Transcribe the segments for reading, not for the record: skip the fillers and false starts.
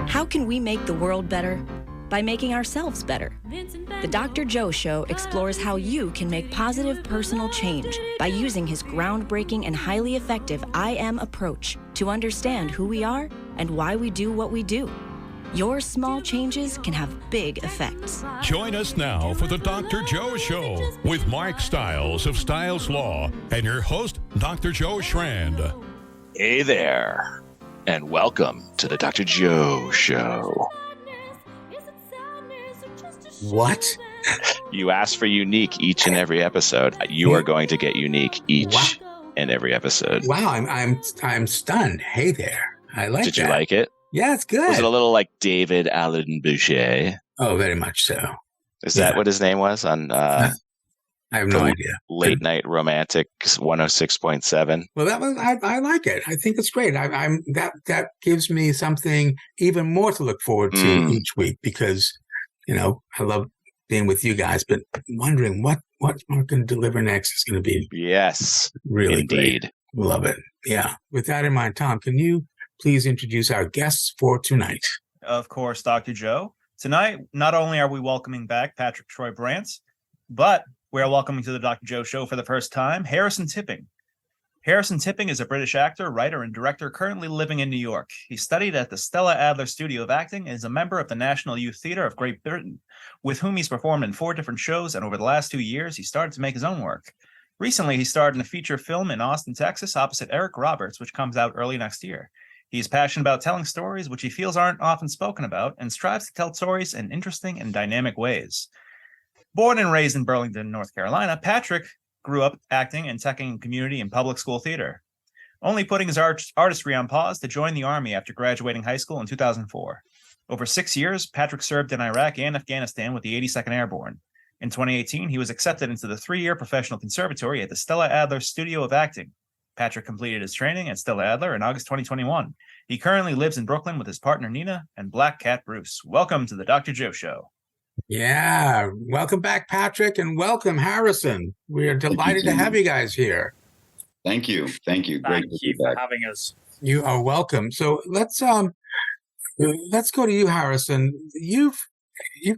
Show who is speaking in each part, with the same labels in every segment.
Speaker 1: How can we make the world better? By making ourselves better. The Dr. Joe Show explores how you can make positive personal change by using his groundbreaking and highly effective I Am approach to understand who we are and why we do what we do. Your small changes can have big effects.
Speaker 2: Join us now for the Dr. Joe Show with Mark Stiles of Stiles Law and your host, Dr. Joe Schrand.
Speaker 3: Hey there, and welcome to the Dr. Joe Show.
Speaker 4: What?
Speaker 3: You asked for unique each and every episode. You are going to get unique each and every episode.
Speaker 4: Wow, I'm stunned. Hey there. I like
Speaker 3: Did
Speaker 4: that.
Speaker 3: you like it?
Speaker 4: Yeah, it's good.
Speaker 3: Was it a little like David Allen Boucher?
Speaker 4: Oh, very much so.
Speaker 3: Is that what his name was on
Speaker 4: I have no idea.
Speaker 3: Late Night Romantic 106.7?
Speaker 4: Well, that was I like it. I think it's great. That gives me something even more to look forward to each week because, you know, I love being with you guys, but wondering what we're going to deliver next is going to be really
Speaker 3: indeed.
Speaker 4: Great. Love it. Yeah. With that in mind, Tom, can you please introduce our guests for tonight?
Speaker 5: Of course, Dr. Joe. Tonight, not only are we welcoming back Patrick Troy-Brandt, but we're welcoming to the Dr. Joe Show for the first time, Harrison Tipping. Harrison Tipping is a British actor, writer, and director currently living in New York. He studied at the Stella Adler Studio of Acting and is a member of the National Youth Theatre of Great Britain, with whom he's performed in 4 different shows, and over the last 2 years, he started to make his own work. Recently, he starred in a feature film in Austin, Texas, opposite Eric Roberts, which comes out early next year. He's passionate about telling stories which he feels aren't often spoken about and strives to tell stories in interesting and dynamic ways. Born and raised in Burlington, North Carolina, Patrick grew up acting and teching community and public school theater, only putting his artistry on pause to join the Army after graduating high school in 2004. Over 6 years, Patrick served in Iraq and Afghanistan with the 82nd Airborne. In 2018, he was accepted into the 3-year professional conservatory at the Stella Adler Studio of Acting. Patrick completed his training at Stella Adler in August 2021. He currently lives in Brooklyn with his partner Nina and Black Cat Bruce. Welcome to the Dr. Joe Show.
Speaker 4: Yeah. Welcome back, Patrick, and welcome, Harrison. We are delighted to have you guys here.
Speaker 6: Thank you. Great to be back.
Speaker 5: For having us.
Speaker 4: You are welcome. So let's go to you, Harrison. You've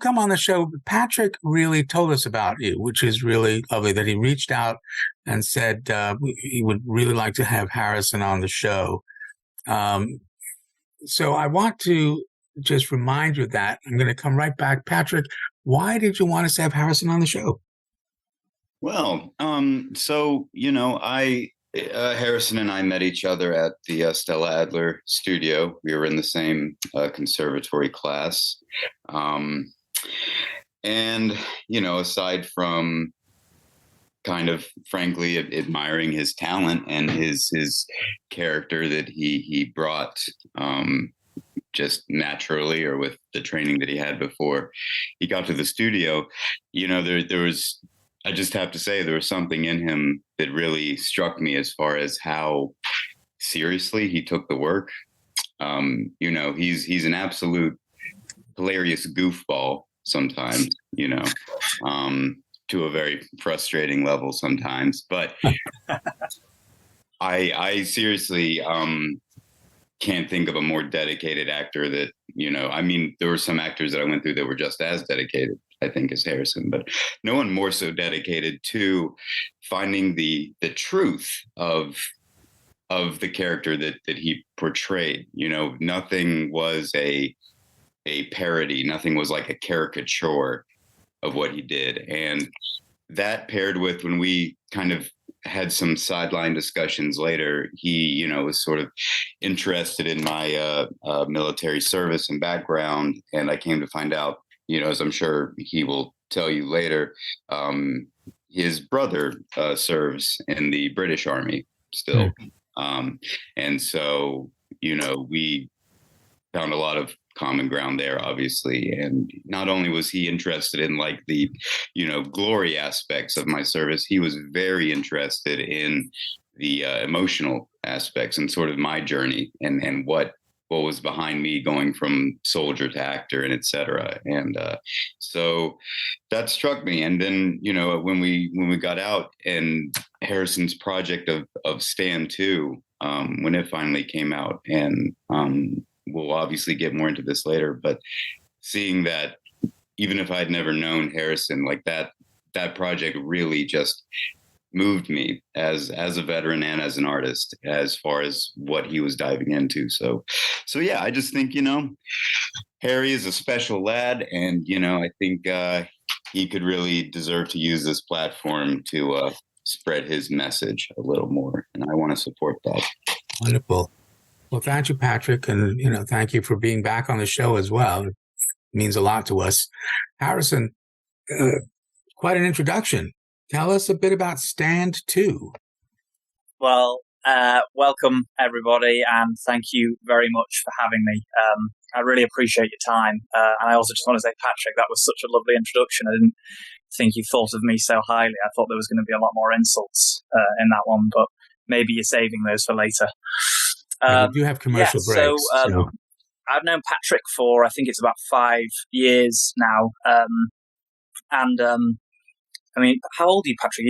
Speaker 4: come on the show. Patrick really told us about you, which is really lovely that he reached out and said he would really like to have Harrison on the show. So I want to just remind you of that. I'm going to come right back. Patrick, why did you want us to have Harrison on the show?
Speaker 6: Well, so, you know, Harrison and I met each other at the Stella Adler studio. We were in the same conservatory class. And, you know, aside from kind of frankly admiring his talent and his character that he brought just naturally or with the training that he had before he got to the studio, you know, there was, I just have to say, there was something in him that really struck me as far as how seriously he took the work. You know, he's an absolute hilarious goofball sometimes, you know, to a very frustrating level sometimes. But I seriously can't think of a more dedicated actor that, you know, I mean, there were some actors that I went through that were just as dedicated, I think, as Harrison, but no one more so dedicated to finding the truth of the character that he portrayed. You know, nothing was a parody, nothing was like a caricature of what he did. And that paired with when we kind of had some sideline discussions later, he, you know, was sort of interested in my military service and background. And I came to find out, you know, as I'm sure he will tell you later, his brother serves in the British Army still. And so, you know, we found a lot of common ground there, obviously. And not only was he interested in like the, you know, glory aspects of my service, he was very interested in the emotional aspects and sort of my journey and what was behind me going from soldier to actor and et cetera. And so that struck me. And then, you know, when we got out and Harrison's project of Stand 2, when it finally came out and we'll obviously get more into this later, but seeing that, even if I'd never known Harrison, like that project really just moved me as a veteran and as an artist, as far as what he was diving into. So yeah, I just think, Harry is a special lad, and, I think he could really deserve to use this platform to spread his message a little more. And I want to support that.
Speaker 4: Wonderful. Well, thank you, Patrick. And, thank you for being back on the show as well. It means a lot to us. Harrison, quite an introduction. Tell us a bit about Stand 2.
Speaker 7: Well, welcome, everybody, and thank you very much for having me. I really appreciate your time. And I also just want to say, Patrick, that was such a lovely introduction. I didn't think you thought of me so highly. I thought there was going to be a lot more insults in that one, but maybe you're saving those for later.
Speaker 4: We do have commercial breaks. So,
Speaker 7: I've known Patrick for, I think it's about 5 years now. I mean, how old are you, Patrick?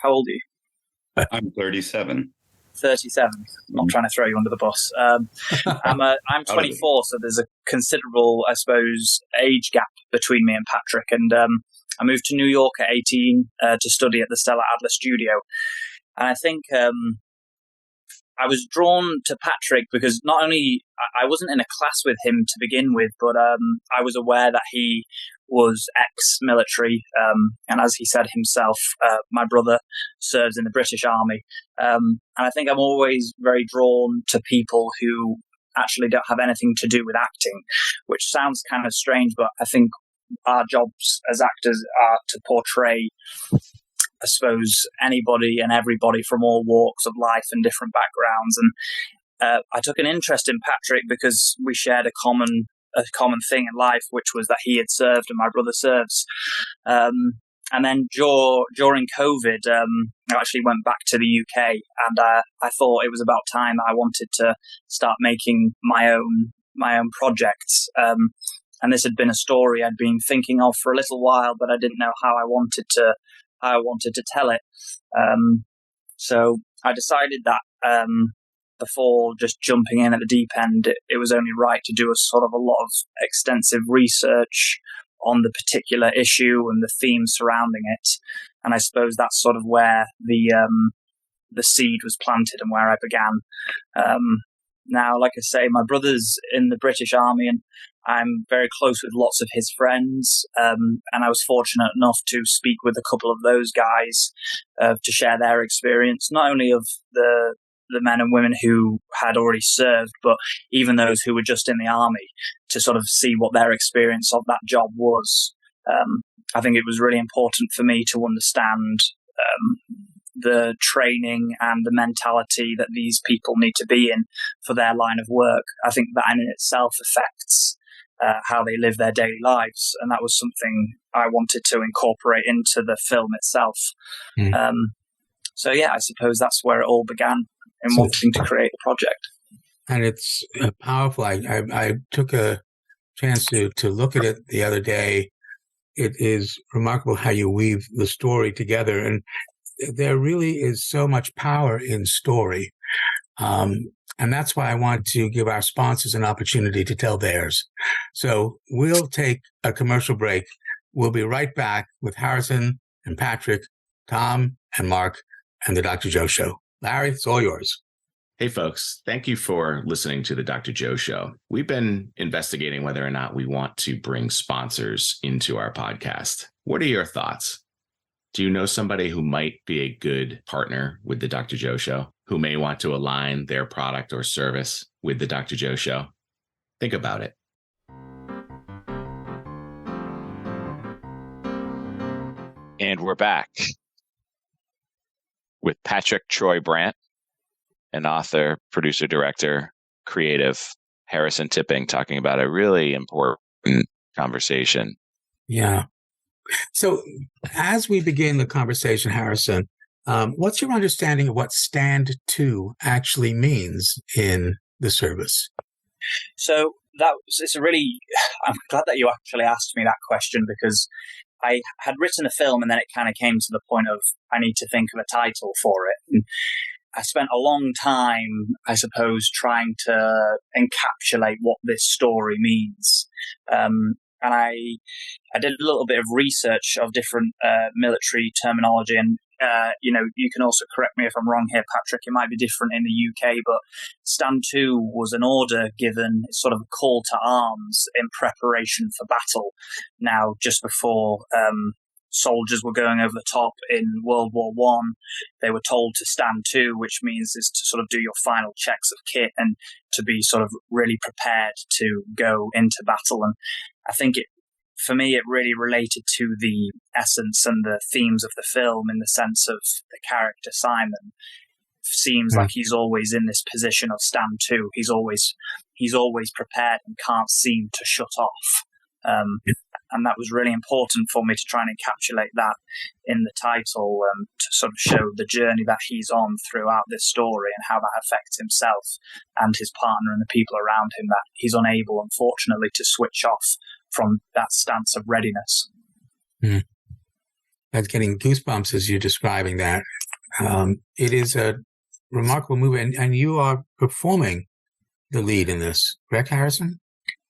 Speaker 7: How old are you?
Speaker 6: I'm 37.
Speaker 7: 37. I'm not trying to throw you under the bus. I'm 24, so there's a considerable, I suppose, age gap between me and Patrick. And I moved to New York at 18 to study at the Stella Adler studio. And I think I was drawn to Patrick because not only I wasn't in a class with him to begin with, but I was aware that he was ex-military, and as he said himself, my brother serves in the British Army, and I think I'm always very drawn to people who actually don't have anything to do with acting, which sounds kind of strange, but I think our jobs as actors are to portray, I suppose, anybody and everybody from all walks of life and different backgrounds. And I took an interest in Patrick because we shared a common thing in life, which was that he had served and my brother serves. And then during COVID, I actually went back to the UK, and I thought it was about time I wanted to start making my own projects. And this had been a story I'd been thinking of for a little while, but I didn't know how I wanted to tell it. So I decided that before just jumping in at the deep end, it was only right to do a lot of extensive research on the particular issue and the themes surrounding it. And I suppose that's sort of where the seed was planted and where I began. Now, like I say, my brother's in the British Army, and I'm very close with lots of his friends. And I was fortunate enough to speak with a couple of those guys to share their experience, not only of the men and women who had already served, but even those who were just in the army, to sort of see what their experience of that job was. I think it was really important for me to understand the training and the mentality that these people need to be in for their line of work. I think that in itself affects how they live their daily lives, and that was something I wanted to incorporate into the film itself. So yeah, I suppose that's where it all began, in wanting to create a project.
Speaker 4: And it's powerful. I took a chance to look at it the other day. It is remarkable how you weave the story together, and there really is so much power in story. And that's why I want to give our sponsors an opportunity to tell theirs. So we'll take a commercial break. We'll be right back with Harrison and Patrick, Tom and Mark, and the Dr. Joe Show. Larry, it's all yours.
Speaker 8: Hey, folks. Thank you for listening to the Dr. Joe Show. We've been investigating whether or not we want to bring sponsors into our podcast. What are your thoughts? Do you know somebody who might be a good partner with the Dr. Joe Show, who may want to align their product or service with the Dr. Joe Show? Think about it.
Speaker 3: And we're back with Patrick Troy-Brandt, an author, producer, director, creative, Harrison Tipping, talking about a really important conversation.
Speaker 4: Yeah. So as we begin the conversation, Harrison, what's your understanding of what Stand 2 actually means in the service?
Speaker 7: So I'm glad that you actually asked me that question, because I had written a film and then it kind of came to the point of I need to think of a title for it. And I spent a long time, I suppose, trying to encapsulate what this story means. And I did a little bit of research of different military terminology, and you can also correct me if I'm wrong here, Patrick. It might be different in the UK, but Stand To was an order given, sort of a call to arms in preparation for battle. Now, just before soldiers were going over the top in World War One, they were told to stand to, which means is to sort of do your final checks of kit and to be sort of really prepared to go into battle. And I think for me, it really related to the essence and the themes of the film, in the sense of the character Simon seems like he's always in this position of stand to. He's always prepared and can't seem to shut off. And that was really important for me to try and encapsulate that in the title, to sort of show the journey that he's on throughout this story and how that affects himself and his partner and the people around him, that he's unable, unfortunately, to switch off from that stance of readiness.
Speaker 4: That's getting goosebumps as you're describing that. It is a remarkable movie, and you are performing the lead in this, correct, Harrison?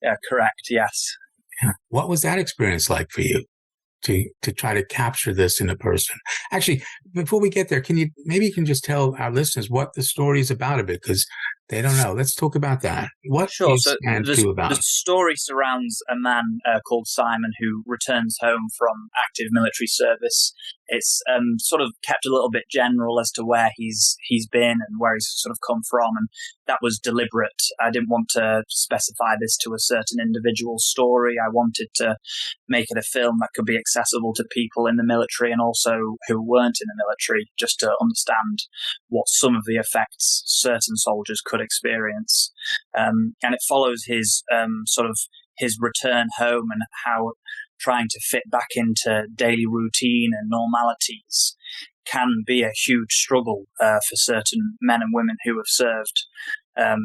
Speaker 7: Yeah, correct, yes.
Speaker 4: Yeah. What was that experience like for you to try to capture this in a person? Actually, before we get there, maybe you can just tell our listeners what the story is about a bit, because they don't know. Let's talk about that. What
Speaker 7: Sure.
Speaker 4: is
Speaker 7: So
Speaker 4: Stand To about?
Speaker 7: The story surrounds a man called Simon who returns home from active military service. It's sort of kept a little bit general as to where he's been and where he's sort of come from, and that was deliberate. I didn't want to specify this to a certain individual story. I wanted to make it a film that could be accessible to people in the military and also who weren't in the military, just to understand what some of the effects certain soldiers could experience. And it follows his sort of his return home and how trying to fit back into daily routine and normalities can be a huge struggle for certain men and women who have served.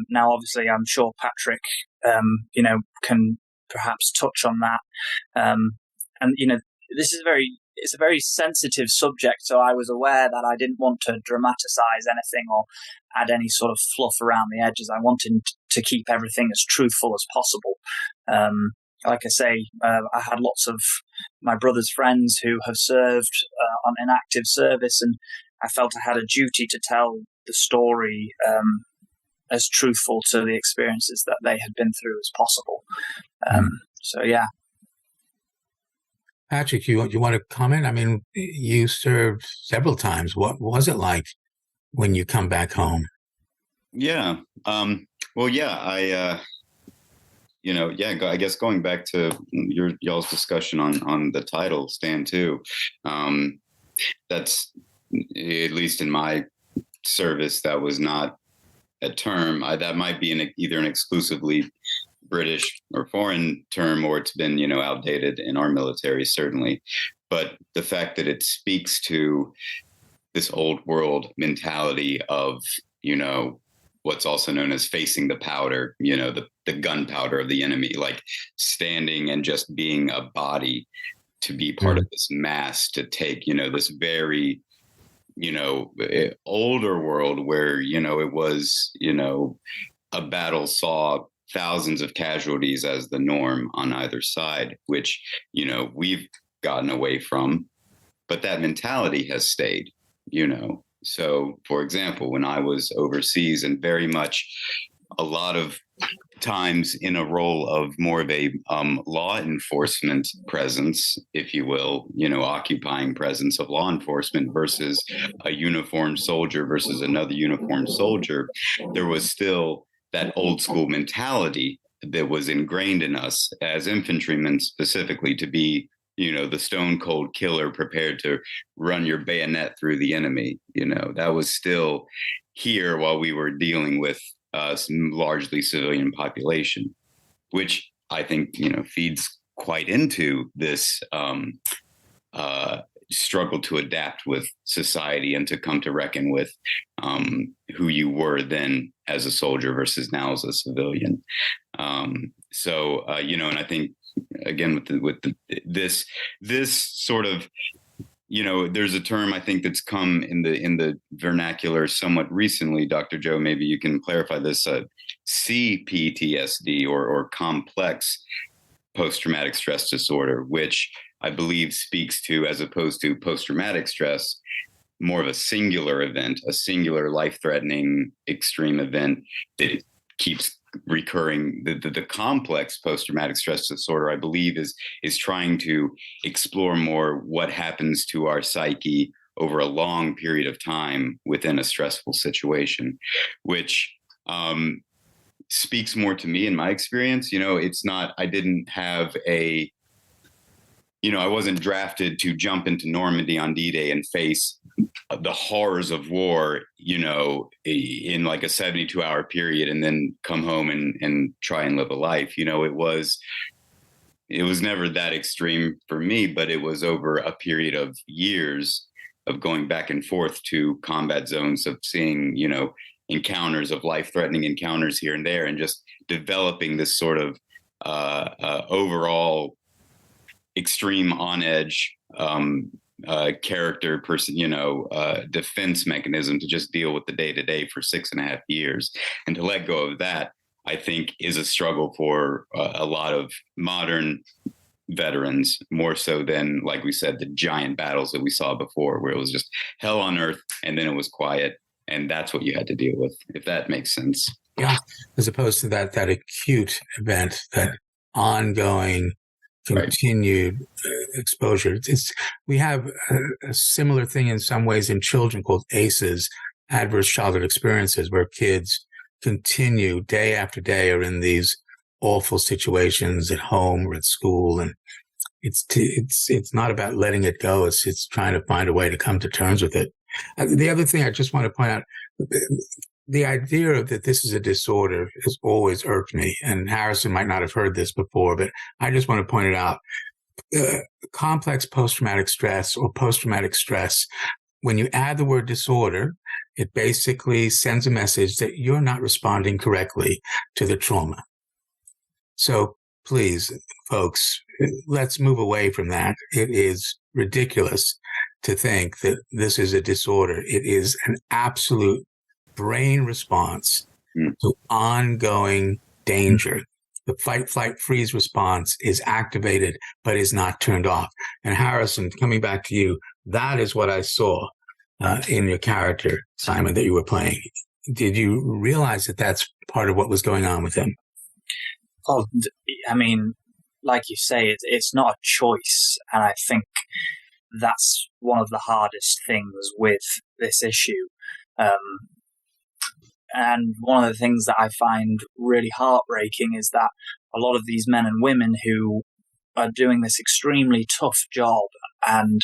Speaker 7: Now, obviously, I'm sure Patrick, can perhaps touch on that. And this is it's a very sensitive subject, so I was aware that I didn't want to dramatize anything or add any sort of fluff around the edges. I wanted to keep everything as truthful as possible. Like I say, I had lots of my brother's friends who have served in active service, and I felt I had a duty to tell the story as truthful to the experiences that they had been through as possible. So, yeah.
Speaker 4: Patrick, you want to comment? I mean, you served several times. What was it like when you come back home?
Speaker 6: Yeah. Well, yeah, I guess going back to y'all's discussion on the title, Stand To, that's, at least in my service, that was not a term. That might be either an exclusively British or foreign term, or it's been, outdated in our military, certainly. But the fact that it speaks to this old world mentality of, what's also known as facing the powder, the gunpowder of the enemy, like standing and just being a body to be part of this mass, to take, this very, older world where, it was, a battle saw thousands of casualties as the norm on either side, which, we've gotten away from, but that mentality has stayed, So, for example, when I was overseas, and very much a lot of times in a role of more of a law enforcement presence, if you will, occupying presence of law enforcement versus a uniformed soldier versus another uniformed soldier, there was still that old school mentality that was ingrained in us as infantrymen, specifically, to be, the stone cold killer prepared to run your bayonet through the enemy. That was still here while we were dealing with some largely civilian population, which I think, feeds quite into this struggle to adapt with society and to come to reckon with who you were then as a soldier versus now as a civilian. And I think, again, with this sort of there's a term I think that's come in the vernacular somewhat recently. Dr. Joe, maybe you can clarify this. CPTSD or complex post-traumatic stress disorder, which I believe speaks to, as opposed to post-traumatic stress, more of a singular event, a singular life-threatening extreme event that keeps recurring. The complex post-traumatic stress disorder, I believe, is trying to explore more what happens to our psyche over a long period of time within a stressful situation, which speaks more to me in my experience. It's not, I didn't have I wasn't drafted to jump into Normandy on D-Day and face the horrors of war, in like a 72-hour period and then come home and try and live a life. It was never that extreme for me, but it was over a period of years of going back and forth to combat zones, of seeing, encounters of life-threatening encounters here and there, and just developing this sort of overall extreme on edge character person, defense mechanism to just deal with the day to day for 6.5 years. And to let go of that, I think, is a struggle for a lot of modern veterans, more so than, like we said, the giant battles that we saw before, where it was just hell on earth and then it was quiet. And that's what you had to deal with, if that makes sense.
Speaker 4: Yeah. As opposed to that acute event, that ongoing, continued exposure. We have a similar thing in some ways in children called ACEs, adverse childhood experiences, where kids continue day after day are in these awful situations at home or at school. And it's not about letting it go. It's trying to find a way to come to terms with it. The other thing I just want to point out, the idea that this is a disorder has always irked me, and Harrison might not have heard this before, but I just want to point it out. Complex post-traumatic stress or post-traumatic stress, when you add the word disorder, it basically sends a message that you're not responding correctly to the trauma. So please, folks, let's move away from that. It is ridiculous to think that this is a disorder. It is an absolute brain response to ongoing danger. The fight, flight, freeze response is activated, but is not turned off. And Harrison, coming back to you, that is what I saw in your character, Simon, that you were playing. Did you realize that that's part of what was going on with him?
Speaker 7: Well, I mean, like you say, it's not a choice. And I think that's one of the hardest things with this issue. And one of the things that I find really heartbreaking is that a lot of these men and women who are doing this extremely tough job, and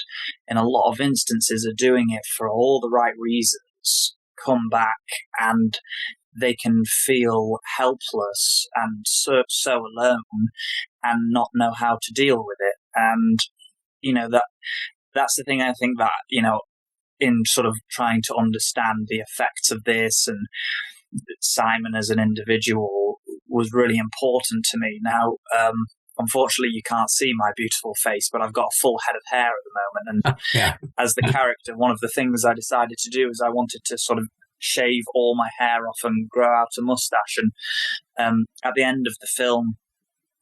Speaker 7: in a lot of instances are doing it for all the right reasons, come back and they can feel helpless and so alone and not know how to deal with it. And, that's the thing I think that, in sort of trying to understand the effects of this, and Simon as an individual was really important to me. Now, unfortunately, you can't see my beautiful face, but I've got a full head of hair at the moment. And as the character, one of the things I decided to do is I wanted to sort of shave all my hair off and grow out a mustache. And at the end of the film,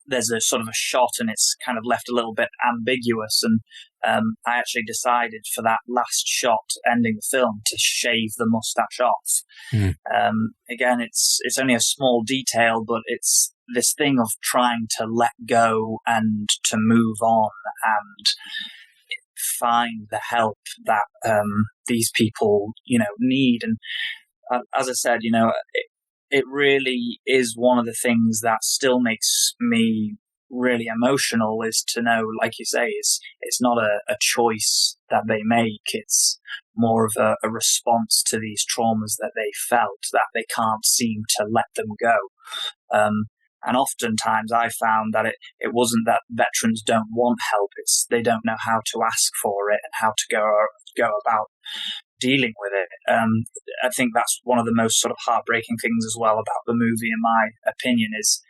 Speaker 7: there's a sort of a shot and it's kind of left a little bit ambiguous. And I actually decided for that last shot ending the film to shave the mustache off. Again, it's only a small detail, but it's this thing of trying to let go and to move on and find the help that these people, need. And as I said, it really is one of the things that still makes me really emotional, is to know, like you say, it's not a choice that they make. It's more of a response to these traumas that they felt, that they can't seem to let them go. And oftentimes I found that it wasn't that veterans don't want help, it's they don't know how to ask for it and how to go about dealing with it. I think that's one of the most sort of heartbreaking things as well about the movie, in my opinion, is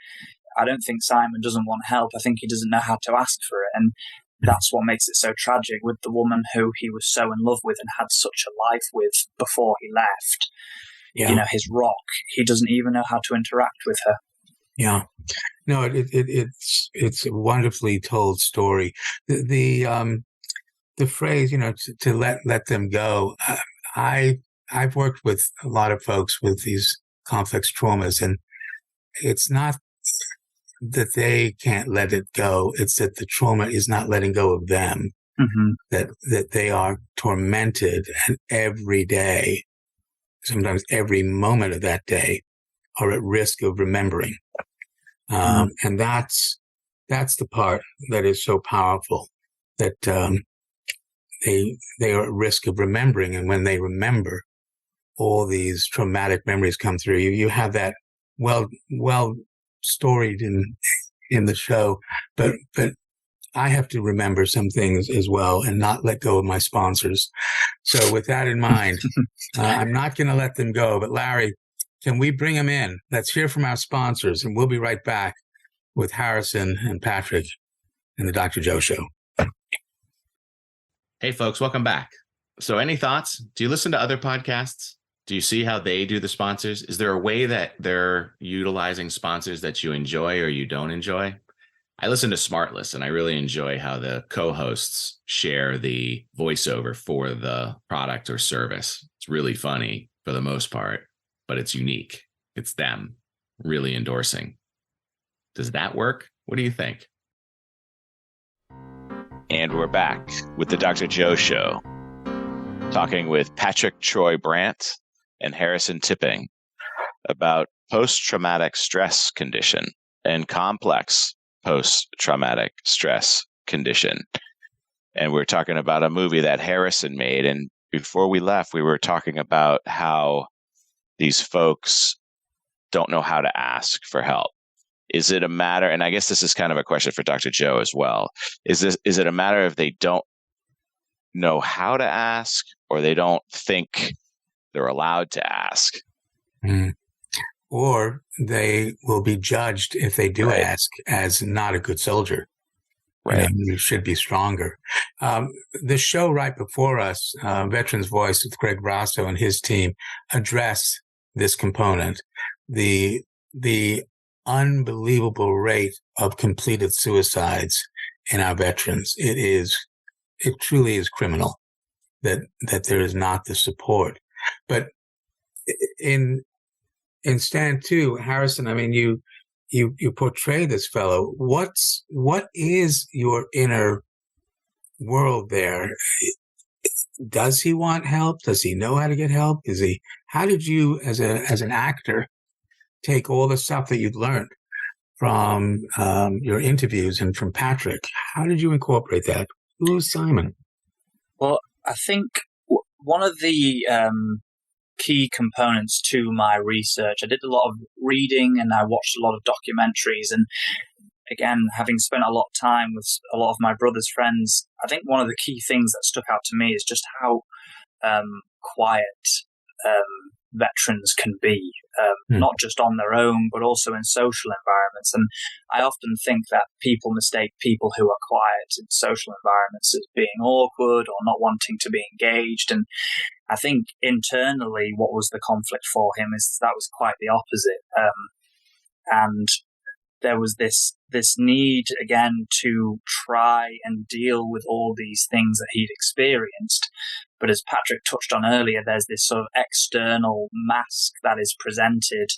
Speaker 7: I don't think Simon doesn't want help. I think he doesn't know how to ask for it. And that's what makes it so tragic with the woman who he was so in love with and had such a life with before he left.
Speaker 4: Yeah.
Speaker 7: His rock, he doesn't even know how to interact with her.
Speaker 4: Yeah. No, it's a wonderfully told story. The phrase, to let them go. I've worked with a lot of folks with these complex traumas, and it's not that they can't let it go. It's that the trauma is not letting go of them.
Speaker 7: Mm-hmm.
Speaker 4: That they are tormented, and every day, sometimes every moment of that day, are at risk of remembering. And that's the part that is so powerful, that they are at risk of remembering. And when they remember, all these traumatic memories come through. You have that well storied in the show, but I have to remember some things as well and not let go of my sponsors. So with that in mind, I'm not going to let them go. But Larry, can we bring them in? Let's hear from our sponsors, and we'll be right back with Harrison and Patrick and the Dr. Joe Show.
Speaker 8: Hey, folks, welcome back. So any thoughts? Do you listen to other podcasts? Do you see how they do the sponsors? Is there a way that they're utilizing sponsors that you enjoy or you don't enjoy? I listen to Smartless, and I really enjoy how the co-hosts share the voiceover for the product or service. It's really funny for the most part, but it's unique. It's them really endorsing. Does that work? What do you think?
Speaker 3: And we're back with the Dr. Joe Show, talking with Patrick Troy-Brandt and Harrison Tipping about post-traumatic stress condition and complex post-traumatic stress condition. And we're talking about a movie that Harrison made. And before we left, we were talking about how these folks don't know how to ask for help. Is it a matter, and I guess this is kind of a question for Dr. Joe as well, is it a matter of they don't know how to ask, or they don't think they're allowed to ask?
Speaker 4: Or they will be judged if they do
Speaker 3: Right.
Speaker 4: ask as not a good soldier.
Speaker 3: Right.
Speaker 4: You should be stronger. The show right before us, Veterans Voice with Greg Rosso and his team, addressed this component, the unbelievable rate of completed suicides in our veterans. It truly is criminal that there is not the support. But in Stand 2, Harrison, I mean, you portray this fellow. What is your inner world there? Does he want help? Does he know how to get help? How did you, as an actor, take all the stuff that you'd learned from your interviews and from Patrick? How did you incorporate that? Who's Simon?
Speaker 7: Well, I think one of the key components to my research, I did a lot of reading and I watched a lot of documentaries. And again, having spent a lot of time with a lot of my brother's friends, I think one of the key things that stuck out to me is just how quiet veterans can be, not just on their own, but also in social environments. And I often think that people mistake people who are quiet in social environments as being awkward or not wanting to be engaged. And I think internally what was the conflict for him is that was quite the opposite. And there was this need, again, to try and deal with all these things that he'd experienced. But as Patrick touched on earlier, there's this sort of external mask that is presented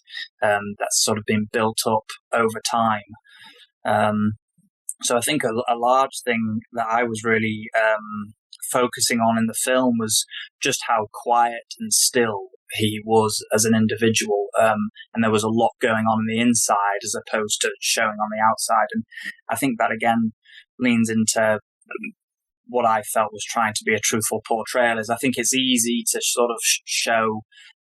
Speaker 7: that's sort of been built up over time. So I think a large thing that I was really focusing on in the film was just how quiet and still he was as an individual, and there was a lot going on the inside as opposed to showing on the outside. And I think that again leans into what I felt was trying to be a truthful portrayal. Is I think it's easy to sort of show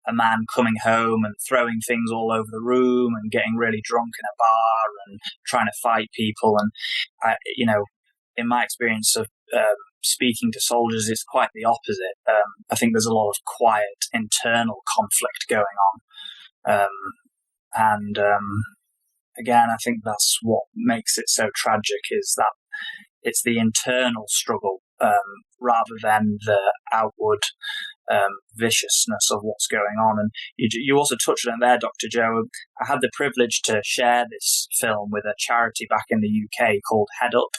Speaker 7: a man coming home and throwing things all over the room and getting really drunk in a bar and trying to fight people. And in my experience of speaking to soldiers, it's quite the opposite. I think there's a lot of quiet internal conflict going on. Again, I think that's what makes it so tragic, is that it's the internal struggle rather than the outward viciousness of what's going on. And you also touched on it there, Dr. Joe. I had the privilege to share this film with a charity back in the UK called Head Up,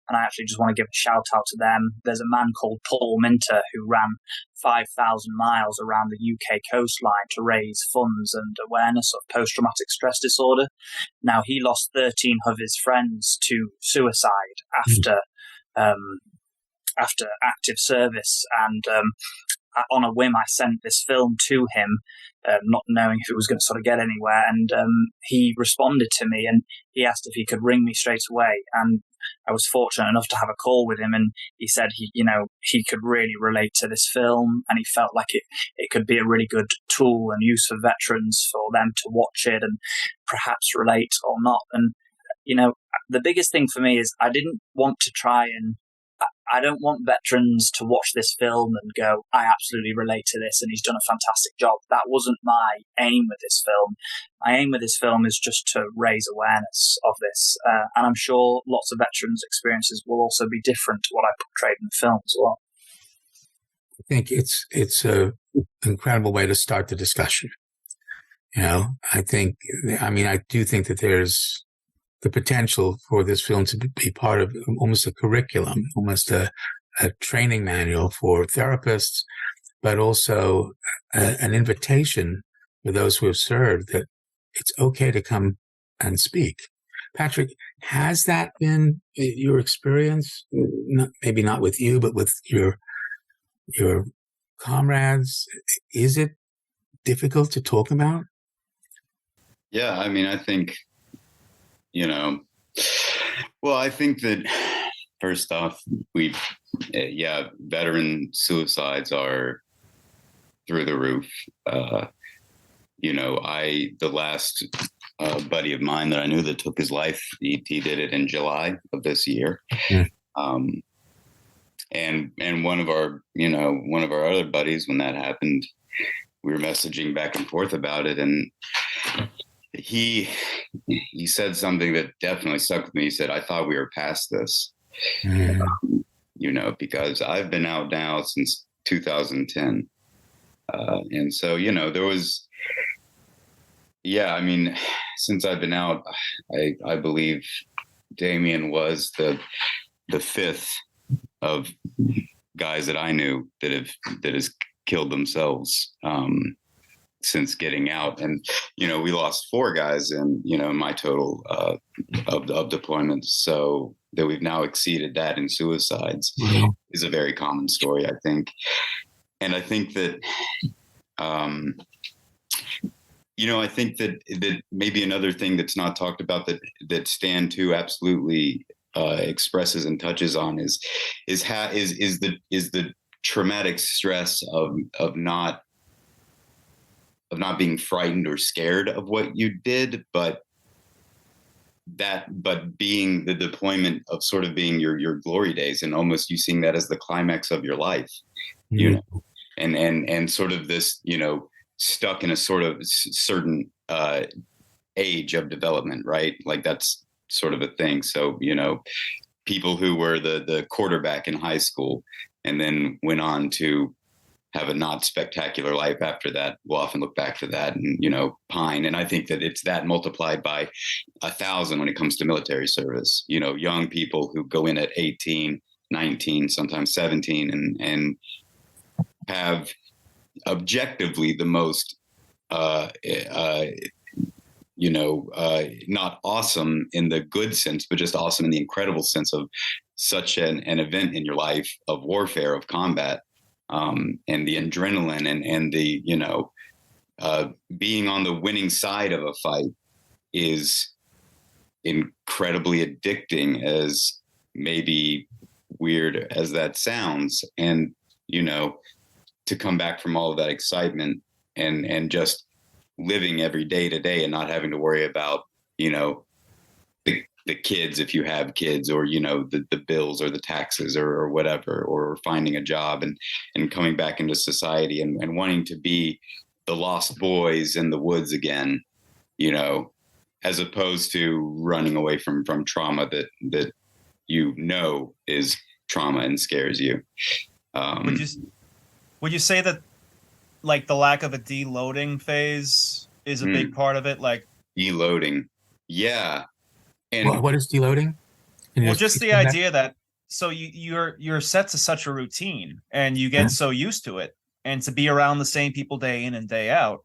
Speaker 7: and I actually just want to give a shout out to them. There's a man called Paul Minter who ran 5,000 miles around the UK coastline to raise funds and awareness of post-traumatic stress disorder. Now, he lost 13 of his friends to suicide after active service, and on a whim, I sent this film to him, not knowing if it was going to sort of get anywhere. And he responded to me, and he asked if he could ring me straight away. And I was fortunate enough to have a call with him, and he said he could really relate to this film, and he felt like it could be a really good tool and use for veterans for them to watch it and perhaps relate or not. And the biggest thing for me is I didn't want to try and I don't want veterans to watch this film and go, I absolutely relate to this and he's done a fantastic job. That wasn't my aim with this film. My aim with this film is just to raise awareness of this. And I'm sure lots of veterans' experiences will also be different to what I portrayed in the film as well.
Speaker 4: I think it's an incredible way to start the discussion. I do think that there's the potential for this film to be part of almost a curriculum, almost a training manual for therapists, but also an invitation for those who have served that it's okay to come and speak. Patrick, has that been your experience? Maybe not with you, but with your comrades? Is it difficult to talk about?
Speaker 6: Yeah, I think, I think that first off, veteran suicides are through the roof. The last buddy of mine that I knew that took his life, he did it in July of this year. Yeah. And one of our other buddies, when that happened, we were messaging back and forth about it, and he said something that definitely stuck with me. He said, I thought we were past this, because I've been out now since 2010. And so, there was, since I've been out, I believe Damien was the fifth of guys that I knew that has killed themselves, since getting out. And we lost 4 guys in my total of deployments, so that we've now exceeded that in suicides. Wow. Is a very common story, I think. And I think that I think that maybe another thing that's not talked about that Stand 2 absolutely expresses and touches on is the traumatic stress of not being frightened or scared of what you did, but being the deployment of sort of being your glory days, and almost you seeing that as the climax of your life, and sort of this, stuck in a sort of certain age of development, right? Like that's sort of a thing. So, people who were the quarterback in high school and then went on to have a not spectacular life after that will often look back to that and, pine. And I think that it's that multiplied by 1,000 when it comes to military service, young people who go in at 18, 19, sometimes 17 and have objectively the most, not awesome in the good sense, but just awesome in the incredible sense of such an event in your life of warfare, of combat. And the adrenaline and the, being on the winning side of a fight is incredibly addicting, as maybe weird as that sounds. And, to come back from all of that excitement and just living every day to day and not having to worry about, the kids, if you have kids, or, the bills or the taxes or whatever, or finding a job and coming back into society and wanting to be the lost boys in the woods again, as opposed to running away from trauma that you know is trauma and scares you.
Speaker 5: Would you say that like the lack of a deloading phase is a big part of it? Like
Speaker 6: deloading. Yeah. And
Speaker 4: what is deloading?
Speaker 5: Well, just the idea that so you're set to such a routine and you get so used to it, and to be around the same people day in and day out,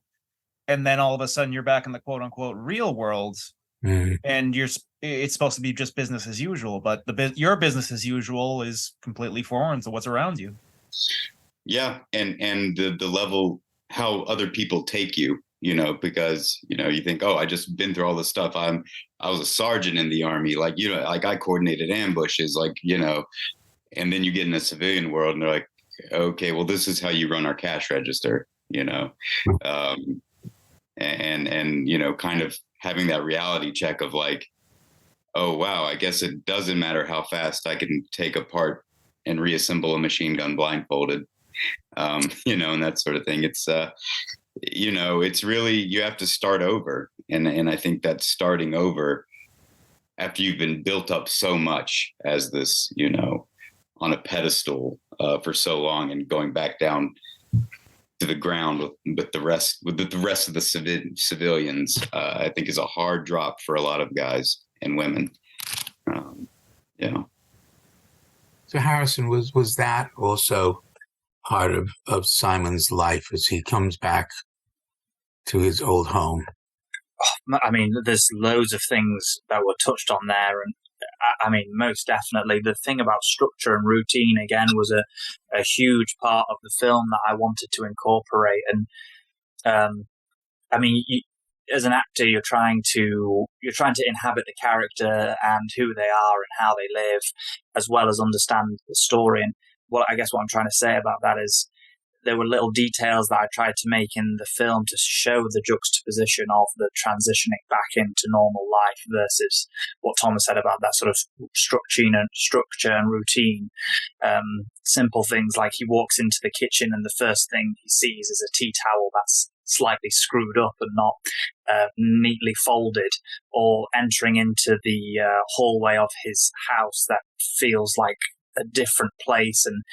Speaker 5: and then all of a sudden you're back in the quote unquote real world, and it's supposed to be just business as usual, but your business as usual is completely foreign to what's around you.
Speaker 6: Yeah, and the level how other people take you, because you think, oh, I just been through all this stuff. I was a sergeant in the Army, like I coordinated ambushes, and then you get in the civilian world and they're like, okay, well, this is how you run our cash register, and kind of having that reality check of like, oh wow, I guess it doesn't matter how fast I can take apart and reassemble a machine gun blindfolded, and that sort of thing. It's it's really, you have to start over. And I think that starting over after you've been built up so much as this, on a pedestal for so long, and going back down to the ground with the rest of the civilians, I think is a hard drop for a lot of guys and women.
Speaker 4: So Harrison, was that also part of Simon's life as he comes back to his old home?
Speaker 7: I mean, there's loads of things that were touched on there. And I mean, most definitely the thing about structure and routine, again, was a huge part of the film that I wanted to incorporate. And I mean, as an actor, you're trying to inhabit the character and who they are and how they live, as well as understand the story. And what I'm trying to say about that is there were little details that I tried to make in the film to show the juxtaposition of the transitioning back into normal life versus what Thomas said about that sort of structure and routine. Simple things like he walks into the kitchen and the first thing he sees is a tea towel that's slightly screwed up and not neatly folded, or entering into the hallway of his house that feels like a different place, and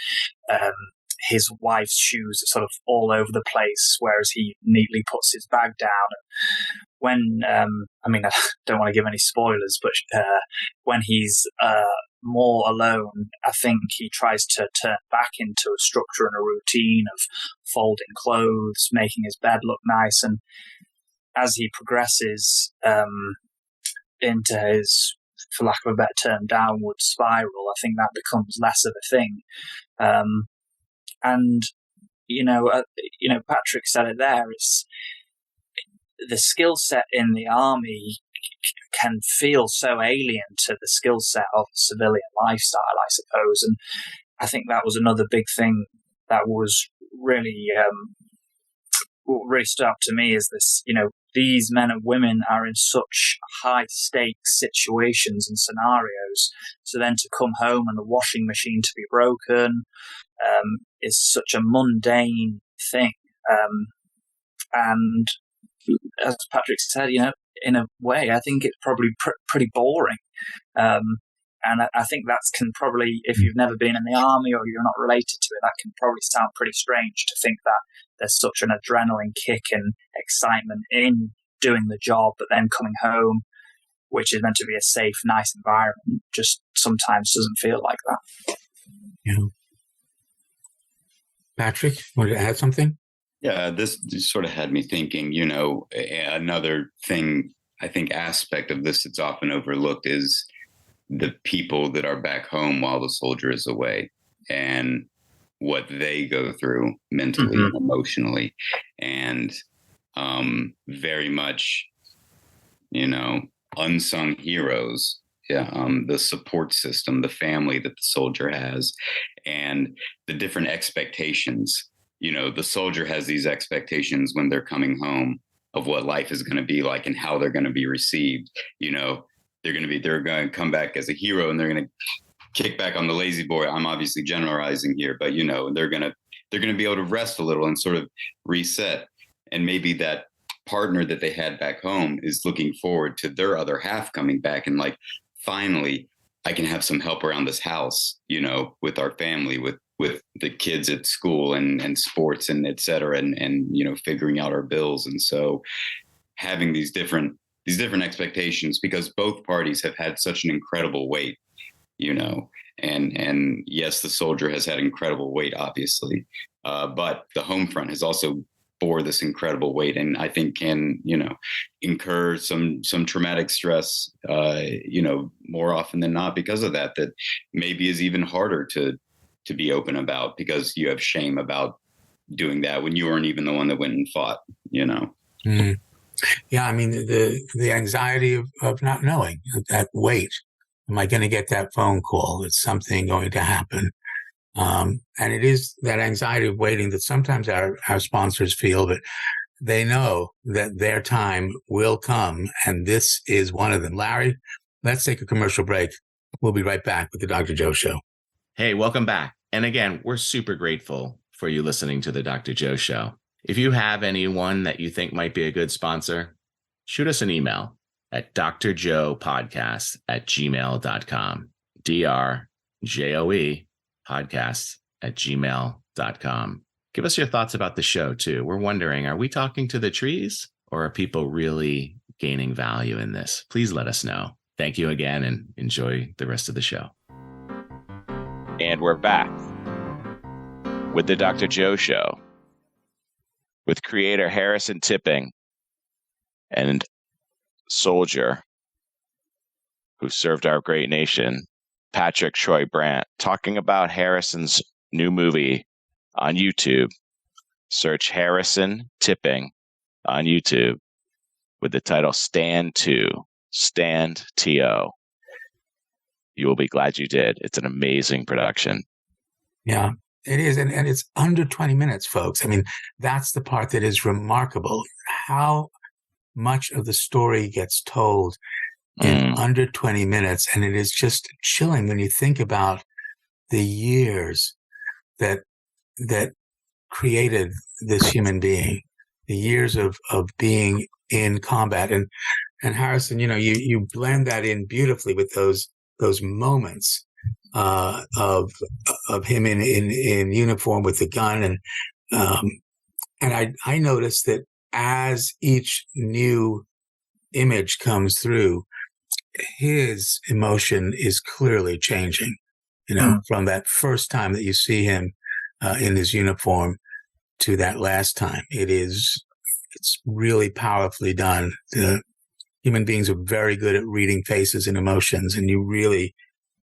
Speaker 7: his wife's shoes are sort of all over the place, whereas he neatly puts his bag down. When, I don't want to give any spoilers, but when he's more alone, I think he tries to turn back into a structure and a routine of folding clothes, making his bed look nice. And as he progresses into his, for lack of a better term, downward spiral, I think that becomes less of a thing. And Patrick said it there. It's the skill set in the army can feel so alien to the skill set of civilian lifestyle, I suppose. And I think that was another big thing that was really, what really stood out to me is this, these men and women are in such high stakes situations and scenarios. So then to come home and the washing machine to be broken, is such a mundane thing. And as Patrick said, in a way, I think it's probably pretty boring. And I think that can probably, if you've never been in the army or you're not related to it, that can probably sound pretty strange to think that there's such an adrenaline kick and excitement in doing the job, but then coming home, which is meant to be a safe, nice environment, just sometimes doesn't feel like that.
Speaker 4: Yeah. Patrick, want to add something?
Speaker 6: Yeah, this sort of had me thinking, another thing, I think, aspect of this that's often overlooked is the people that are back home while the soldier is away and what they go through mentally and emotionally. And very much, unsung heroes. The support system, the family that the soldier has, and the different expectations. The soldier has these expectations when they're coming home of what life is going to be like and how they're going to be received. They're going to come back as a hero, and they're going to kick back on the lazy boy. I'm obviously generalizing here, but they're going to be able to rest a little and sort of reset. And maybe that partner that they had back home is looking forward to their other half coming back and like finally I can have some help around this house, with our family, with the kids at school and sports and et cetera, and figuring out our bills. And so having these different expectations, because both parties have had such an incredible weight, and yes, the soldier has had incredible weight, obviously, but the home front has also bore this incredible weight, and I think can, incur some traumatic stress, more often than not because of that maybe is even harder to be open about, because you have shame about doing that when you weren't even the one that went and fought,
Speaker 4: Mm. Yeah. I mean, the anxiety of not knowing that weight. Am I going to get that phone call? Is something going to happen? And it is that anxiety of waiting that sometimes our sponsors feel, but they know that their time will come. And this is one of them. Larry, let's take a commercial break. We'll be right back with the Dr. Joe Show.
Speaker 8: Hey, welcome back. And again, we're super grateful for you listening to the Dr. Joe Show. If you have anyone that you think might be a good sponsor, shoot us an email at drjoepodcast@gmail.com. DRJOE podcast@gmail.com. Give us your thoughts about the show too. We're wondering, are we talking to the trees, or are people really gaining value in this? Please let us know. Thank you again, and enjoy the rest of the show.
Speaker 3: And we're back with the Dr. Joe Show with creator Harrison Tipping and soldier who served our great nation, Patrick Troy-Brandt, talking about Harrison's new movie on YouTube. Search Harrison Tipping on YouTube with the title Stand To, Stand T-O. You will be glad you did. It's an amazing production.
Speaker 4: Yeah, it is. And it's under 20 minutes, folks. I mean, that's the part that is remarkable. How much of the story gets told in under 20 minutes. And it is just chilling when you think about the years that created this human being, the years of being in combat. And Harrison, you blend that in beautifully with those moments of him in uniform with the gun. And I noticed that as each new image comes through, his emotion is clearly changing, from that first time that you see him in his uniform to that last time. It's really powerfully done. The human beings are very good at reading faces and emotions, and you really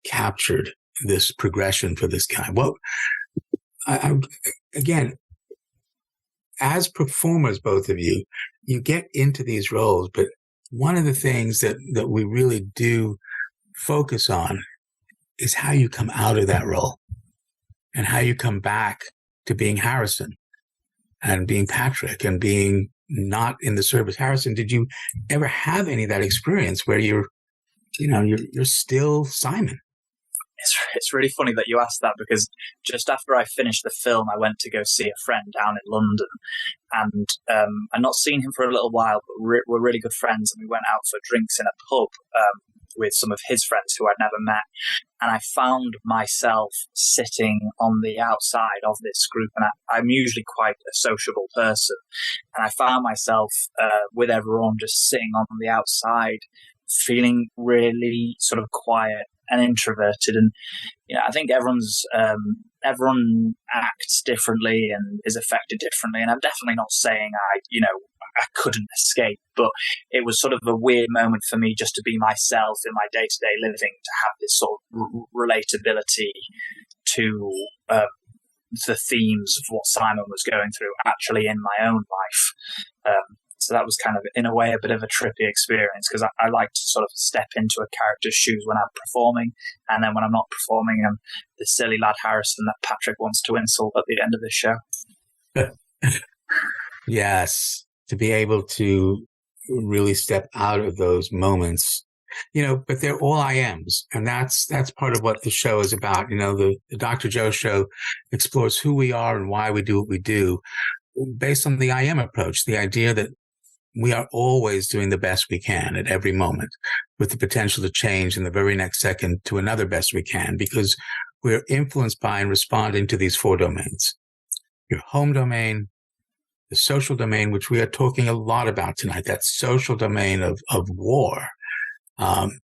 Speaker 4: captured this progression for this guy. Well, again, as performers, both of you get into these roles, but one of the things that we really do focus on is how you come out of that role and how you come back to being Harrison and being Patrick and being not in the service. Harrison, did you ever have any of that experience where you're still Simon?
Speaker 7: It's really funny that you asked that, because just after I finished the film, I went to go see a friend down in London, and I'd not seen him for a little while, but we're really good friends, and we went out for drinks in a pub with some of his friends who I'd never met, and I found myself sitting on the outside of this group, and I'm usually quite a sociable person, and I found myself with everyone just sitting on the outside, feeling really sort of quiet and introverted. And I think everyone acts differently and is affected differently, and I'm definitely not saying I couldn't escape, but it was sort of a weird moment for me just to be myself in my day-to-day living, to have this sort of relatability to the themes of what Simon was going through actually in my own life. So that was kind of, in a way, a bit of a trippy experience, because I like to sort of step into a character's shoes when I'm performing, and then when I'm not performing, I'm the silly lad Harrison that Patrick wants to insult at the end of this show.
Speaker 4: Yes, to be able to really step out of those moments, but they're all I ams, and that's part of what the show is about. The Dr. Joe Show explores who we are and why we do what we do, based on the I am approach, the idea that we are always doing the best we can at every moment. with the potential to change in the very next second to another best we can, because we're influenced by and responding to these 4 domains. Your home domain, the social domain, which we are talking a lot about tonight, that social domain of war. And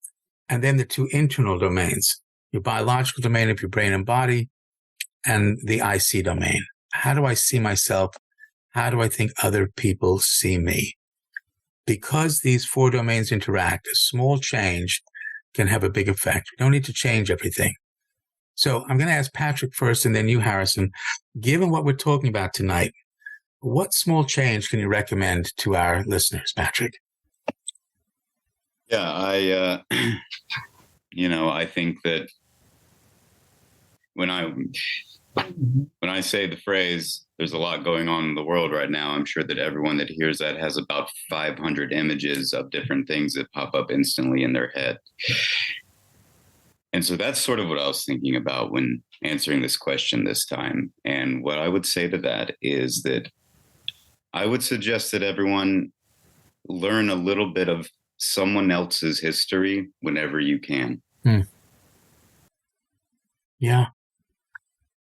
Speaker 4: then the 2 internal domains, your biological domain of your brain and body, and the I see domain. How do I see myself? How do I think other people see me? Because these 4 domains interact, a small change can have a big effect. We don't need to change everything. So I'm going to ask Patrick first and then you, Harrison. Given what we're talking about tonight, what small change can you recommend to our listeners, Patrick?
Speaker 6: Yeah, I think that when I say the phrase, there's a lot going on in the world right now, I'm sure that everyone that hears that has about 500 images of different things that pop up instantly in their head. And so that's sort of what I was thinking about when answering this question this time. And what I would say to that is that I would suggest that everyone learn a little bit of someone else's history whenever you can.
Speaker 4: Yeah.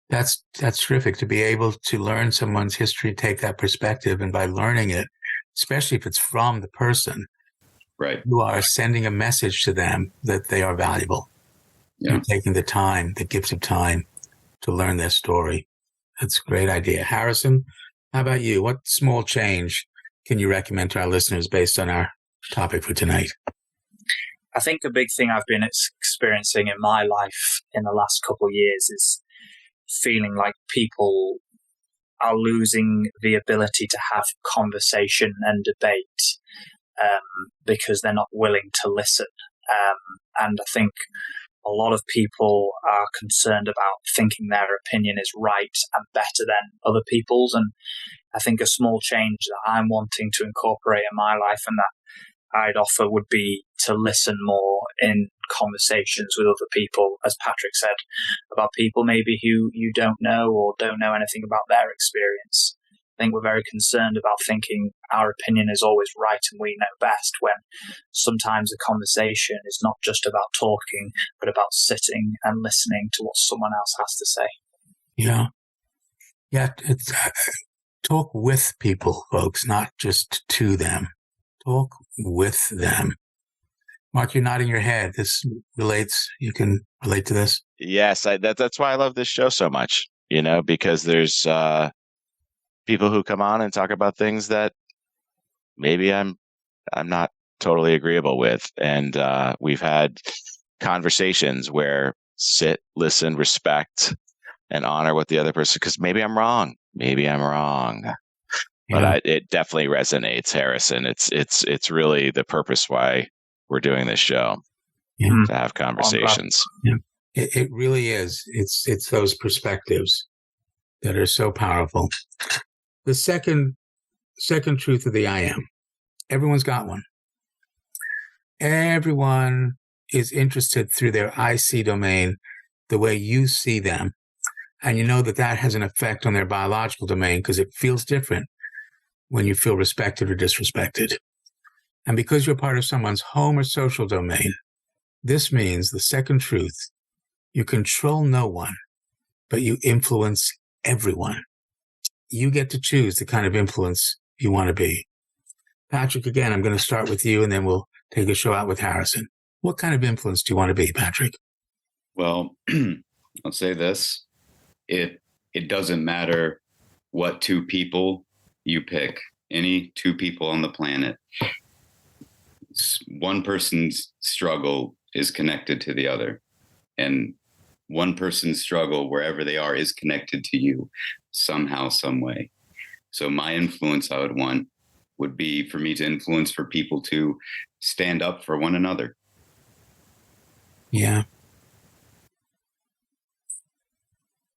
Speaker 4: That's terrific to be able to learn someone's history, take that perspective, and by learning it, especially if it's from the person,
Speaker 6: right,
Speaker 4: you are sending a message to them that they are valuable.
Speaker 6: Yeah.
Speaker 4: You're taking the time, the gift of time to learn their story. That's a great idea. Harrison, how about you? What small change can you recommend to our listeners based on our topic for tonight?
Speaker 7: I think a big thing I've been experiencing in my life in the last couple of years is feeling like people are losing the ability to have conversation and debate because they're not willing to listen. And I think a lot of people are concerned about thinking their opinion is right and better than other people's. And I think a small change that I'm wanting to incorporate in my life and that I'd offer would be to listen more in conversations with other people, as Patrick said, about people maybe who you don't know or don't know anything about their experience. I think we're very concerned about thinking our opinion is always right and we know best, when sometimes a conversation is not just about talking, but about sitting and listening to what someone else has to say.
Speaker 4: Yeah. Yeah. It's, talk with people, folks, not just to them. Talk with them. Mark, you're nodding your head. This relates. You can relate to this.
Speaker 3: Yes, that's why I love this show so much, because there's people who come on and talk about things that maybe I'm not totally agreeable with. And we've had conversations where sit, listen, respect, and honor what the other person, because maybe I'm wrong.
Speaker 4: Yeah.
Speaker 3: But it definitely resonates, Harrison. It's really the purpose why we're doing this show, to have conversations.
Speaker 4: Yeah. It really is. It's those perspectives that are so powerful. The second truth of the I am. Everyone's got one. Everyone is interested through their I see domain, the way you see them. And you know that has an effect on their biological domain because it feels different when you feel respected or disrespected. And because you're part of someone's home or social domain, this means the second truth, you control no one, but you influence everyone. You get to choose the kind of influence you want to be. Patrick, again, I'm going to start with you and then we'll take a show out with Harrison. What kind of influence do you want to be, Patrick?
Speaker 6: Well, I'll say this. It doesn't matter what 2 people you pick, any 2 people on the planet. One person's struggle is connected to the other. And one person's struggle, wherever they are, is connected to you somehow, some way. So my influence I would want would be for me to influence for people to stand up for one another.
Speaker 4: Yeah.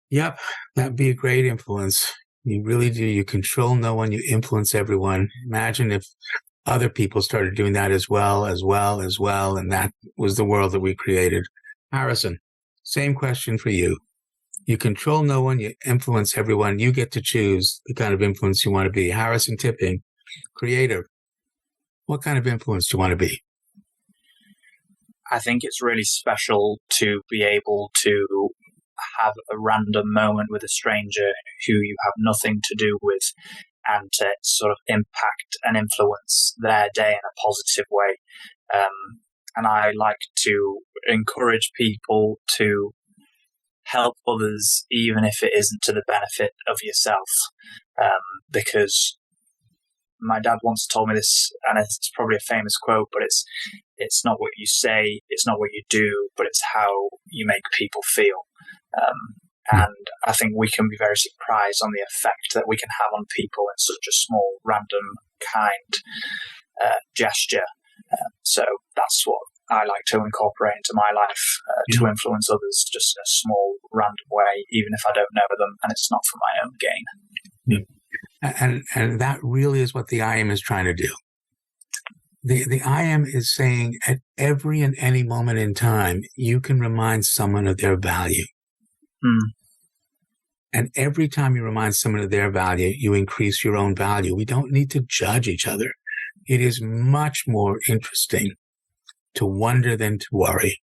Speaker 4: Yep. That'd be a great influence. You really do. You control no one. You influence everyone. Imagine if other people started doing that as well. And that was the world that we created. Harrison, same question for you. You control no one. You influence everyone. You get to choose the kind of influence you want to be. Harrison Tipping, creator. What kind of influence do you want to be?
Speaker 7: I think it's really special to be able to have a random moment with a stranger who you have nothing to do with, and to sort of impact and influence their day in a positive way. And I like to encourage people to help others, even if it isn't to the benefit of yourself. Because my dad once told me this, and it's probably a famous quote, but it's not what you say, it's not what you do, but it's how you make people feel. And I think we can be very surprised on the effect that we can have on people in such a small, random, kind gesture. So that's what I like to incorporate into my life, to influence others just in a small, random way, even if I don't know them and it's not for my own gain.
Speaker 4: And that really is what the I am is trying to do. The I am is saying at every and any moment in time, you can remind someone of their value. And every time you remind someone of their value, you increase your own value. We don't need to judge each other. It is much more interesting to wonder than to worry,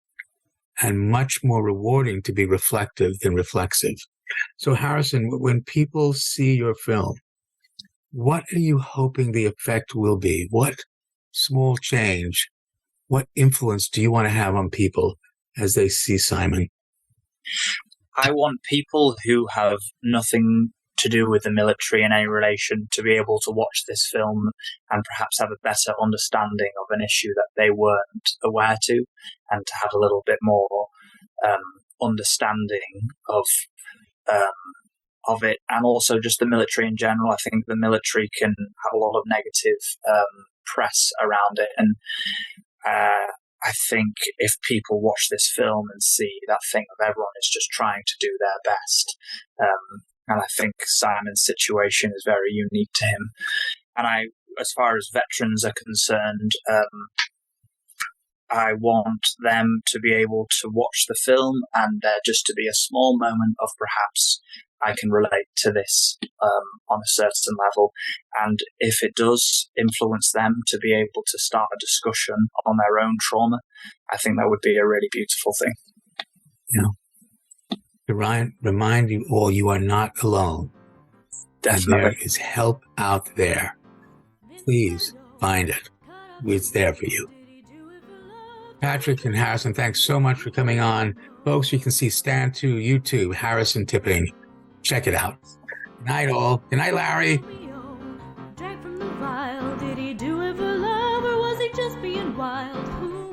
Speaker 4: and much more rewarding to be reflective than reflexive. So, Harrison, when people see your film, what are you hoping the effect will be? What small change, what influence do you want to have on people as they see Simon?
Speaker 7: I want people who have nothing to do with the military in any relation to be able to watch this film and perhaps have a better understanding of an issue that they weren't aware to, and to have a little bit more understanding of it, and also just the military in general. I think the military can have a lot of negative press around it, and I think if people watch this film and see that thing of everyone is just trying to do their best, and I think Simon's situation is very unique to him. And as far as veterans are concerned, I want them to be able to watch the film and there just to be a small moment of perhaps I can relate to this on a certain level. And if it does influence them to be able to start a discussion on their own trauma, I think that would be a really beautiful thing.
Speaker 4: To remind you all, you are not alone.
Speaker 7: Definitely.
Speaker 4: And there is help out there. Please find it. It's there for you. Patrick and Harrison, thanks so much for coming on. Folks, you can see Stand 2, YouTube, Harrison Tipping. Check it out. Good night, all. Good night, Larry.
Speaker 9: Dragged from the vial, did he do it for love, or was he just being wild?